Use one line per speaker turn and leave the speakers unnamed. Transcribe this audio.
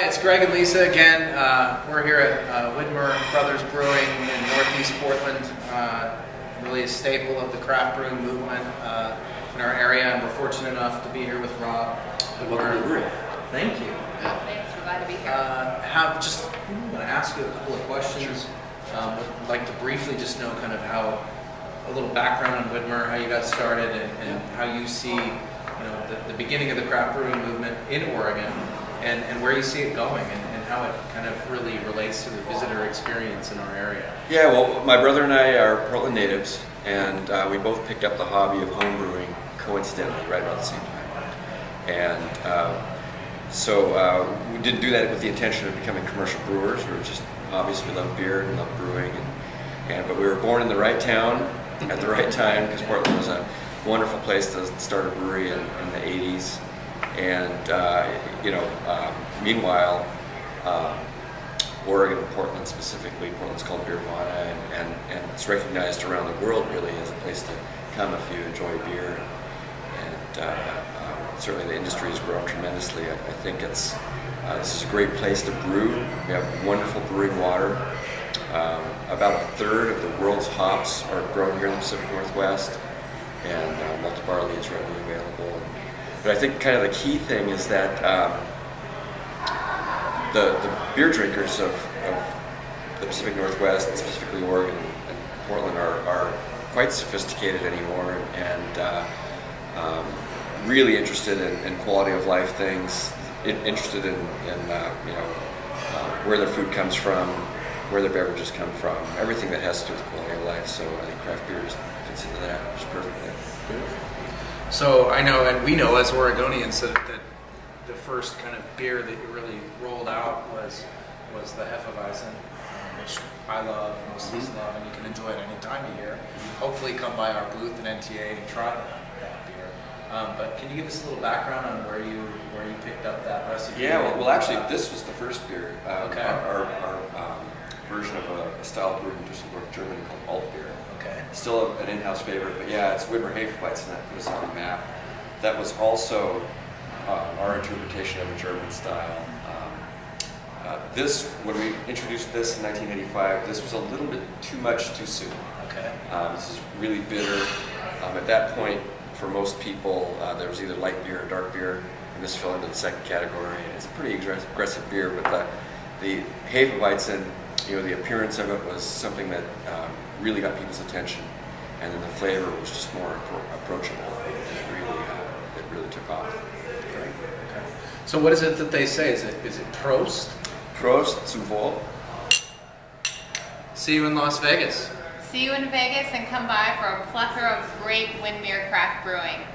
it's Greg and Lisa again. We're here at Widmer Brewing in Northeast Portland. Really a staple of the craft brewing movement in our area, and we're fortunate enough to be here with Rob.
Welcome to the brewery.
Thank you.
Yeah. Thanks, we're glad to be here.
I'm going to ask you a couple of questions. Would like to briefly just know kind of how, a little background on Widmer, how you got started, and how you see the beginning of the craft brewing movement in Oregon, and where you see it going, and how it kind of really relates to the visitor experience in our area.
Yeah, well, my brother and I are Portland natives, and we both picked up the hobby of home brewing coincidentally right about the same time. And so we didn't do that with the intention of becoming commercial brewers. We were just obviously love beer and love brewing, but we were born in the right town at the right time, because Portland was a wonderful place to start a brewery in the 80s. And meanwhile, Oregon and Portland specifically, Portland's called Beervana, and it's recognized around the world really as a place to come if you enjoy beer. And certainly the industry has grown tremendously. I think this is a great place to brew. We have wonderful brewing water. About a third of the world's hops are grown here in the Pacific Northwest, and malted barley is readily available. But I think kind of the key thing is that the beer drinkers of the Pacific Northwest, and specifically Oregon and Portland, are quite sophisticated anymore, and really interested in quality of life things, interested in where their food comes from, where their beverages come from, everything that has to do with quality of life. So I think craft beer just fits into that just perfectly.
So I know, and we know as Oregonians, that the first kind of beer that you really rolled out was the Hefeweizen, which I love, most of us love, and you can enjoy it any time of year. Hopefully come by our booth at NTA and try that beer. But can you give us a little background on where you picked up that recipe?
Yeah, well actually this was the first beer.
Okay.
Our version of a style brewed in Düsseldorf, Germany, called Alt beer.
Okay.
Still an in-house favorite, but yeah, it's Widmer Hefeweizen that put us on the map. That was also our interpretation of a German style. When we introduced this in 1985, this was a little bit too much too soon.
Okay.
This is really bitter. At that point, for most people, there was either light beer or dark beer, and this fell into the second category. And it's a pretty aggressive beer, but the Hefeweizen, the appearance of it was something that really got people's attention, and then the flavor was just more approachable. It really took off.
Great. Okay. So what is it that they say? Is it Prost?
Prost zum Wohl.
See you in Las Vegas.
See you in Vegas, and come by for a plethora of great Widmer craft brewing.